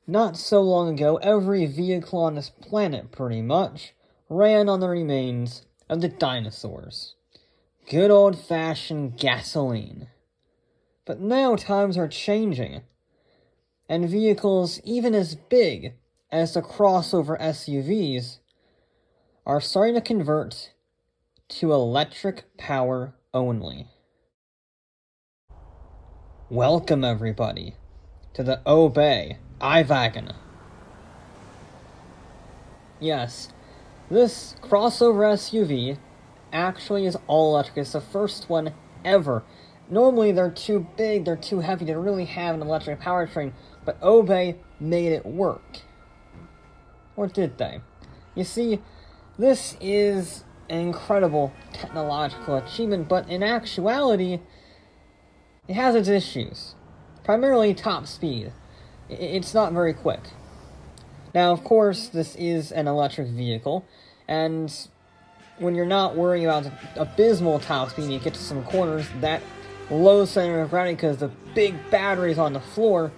Not so long ago, every vehicle on this planet, pretty much, ran on the remains of the dinosaurs. Good old-fashioned gasoline. But now times are changing, and vehicles even as big as the crossover SUVs are starting to convert to electric power only. Welcome, everybody, to the I-Wagen. Yes, this crossover SUV actually is all electric. It's the first one ever. Normally they're too big, they're too heavy to really have an electric powertrain, but Obey made it work. Or did they? You see, this is an incredible technological achievement, but in actuality, it has its issues. Primarily top speed. It's not very quick. Now, of course, this is an electric vehicle, and when you're not worrying about abysmal top speed and you get to some corners, that low center of gravity because the big batteries on the floor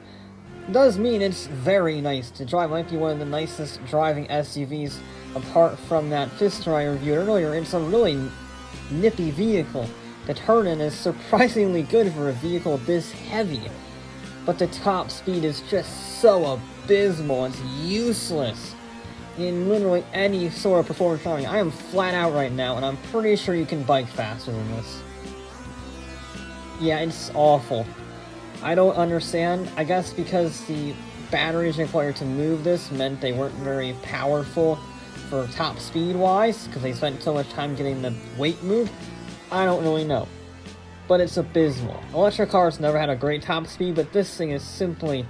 does mean it's very nice to drive. It might be one of the nicest driving SUVs apart from that Fister I reviewed earlier. It's a really nippy vehicle. The turn-in is surprisingly good for a vehicle this heavy, but the top speed is just so abysmal. It's useless in literally any sort of performance driving. I am flat out right now, and I'm pretty sure you can bike faster than this. Yeah, it's awful. I don't understand. I guess because the batteries required to move this meant they weren't very powerful for top speed-wise, because they spent so much time getting the weight moved. I don't really know. But it's abysmal. Electric cars never had a great top speed, but this thing is simply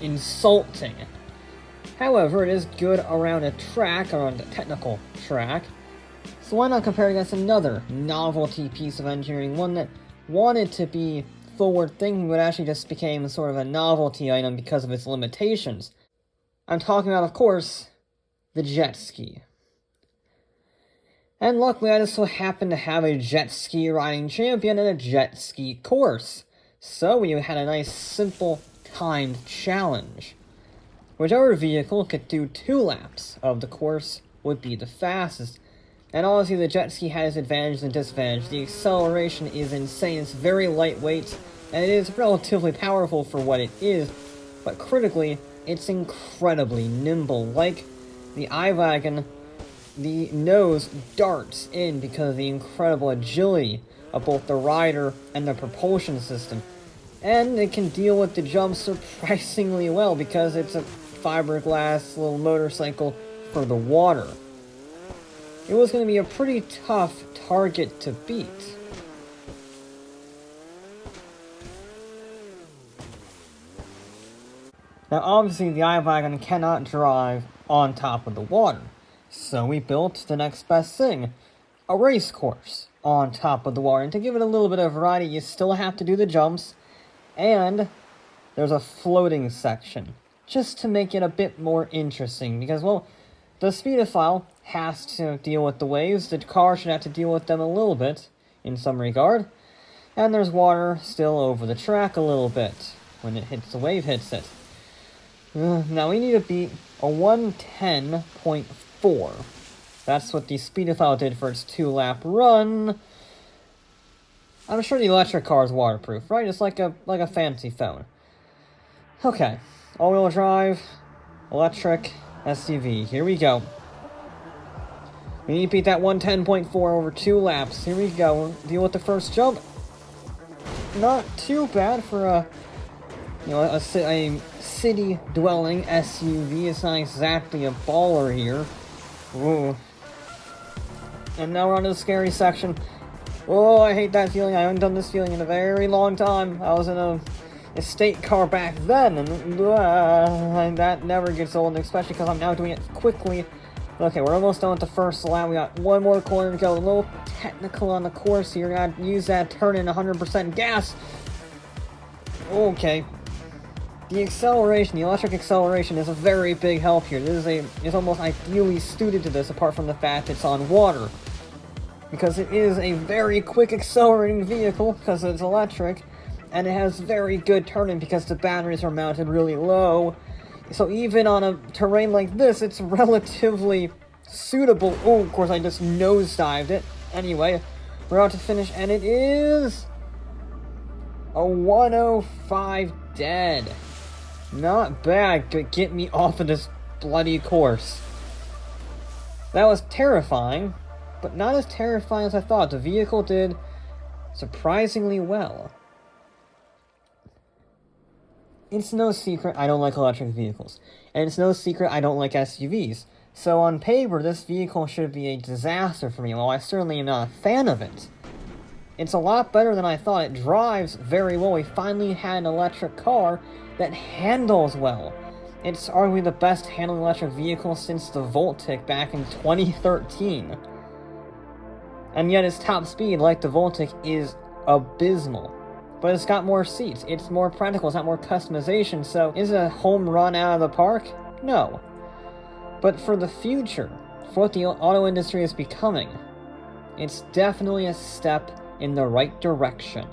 insulting. However, it is good around a track, around a technical track. So why not compare it against another novelty piece of engineering, one that wanted to be forward-thinking, but actually just became sort of a novelty item because of its limitations. I'm talking about, of course, the Jetski. And luckily, I just so happen to have a jet ski riding champion and a jet ski course. So we had a nice, simple, timed challenge. Whichever vehicle could do 2 laps of the course would be the fastest. And honestly, the jet ski has advantages and disadvantages. The acceleration is insane, it's very lightweight, and it is relatively powerful for what it is. But critically, it's incredibly nimble. Like the I-Wagen, the nose darts in because of the incredible agility of both the rider and the propulsion system. And it can deal with the jumps surprisingly well because it's a fiberglass little motorcycle for the water. It was going to be a pretty tough target to beat. Now obviously the I-Wagen cannot drive on top of the water. So we built the next best thing, a race course on top of the water. And to give it a little bit of variety, you still have to do the jumps, and there's a floating section, just to make it a bit more interesting, because, well, the speedophile has to deal with the waves, the car should have to deal with them a little bit, in some regard, and there's water still over the track a little bit, when it hits, the wave hits it. Now we need to beat a 110.4. That's what the speedophile did for its 2-lap run. I'm sure the electric car is waterproof, right? It's like a fancy phone. Okay, all-wheel drive, electric SUV. Here we go. We need to beat that 110.4 over 2 laps. Here we go. Deal with the first jump. Not too bad for a city-dwelling SUV. It's not exactly a baller here. Ooh. And now we're on to the scary section. Oh, I hate that feeling. I haven't done this feeling in a very long time. I was in a estate car back then, and that never gets old, especially because I'm now doing it quickly. Okay, we're almost done with the first lap. We got one more corner to go. A little technical on the course here. Gotta use that turn in 100% gas. Okay. The acceleration, the electric acceleration, is a very big help here. It's almost ideally suited to this, apart from the fact it's on water. Because it is a very quick accelerating vehicle, because it's electric, and it has very good turning because the batteries are mounted really low. So even on a terrain like this, it's relatively suitable. Oh, of course, I just nosedived it. Anyway, we're about to finish, and it is a 105 dead. Not bad. Get me off of this bloody course. That was terrifying, but not as terrifying as I thought. The vehicle did surprisingly well. It's no secret I don't like electric vehicles, and it's no secret I don't like SUVs. So on paper, this vehicle should be a disaster for me, while I certainly am not a fan of it. It's a lot better than I thought. It drives very well. We finally had an electric car that handles well. It's arguably the best handling electric vehicle since the Voltic back in 2013. And yet its top speed, like the Voltic, is abysmal. But it's got more seats, it's more practical, it's got more customization, so is it a home run out of the park? No. But for the future, for what the auto industry is becoming, it's definitely a step in the right direction.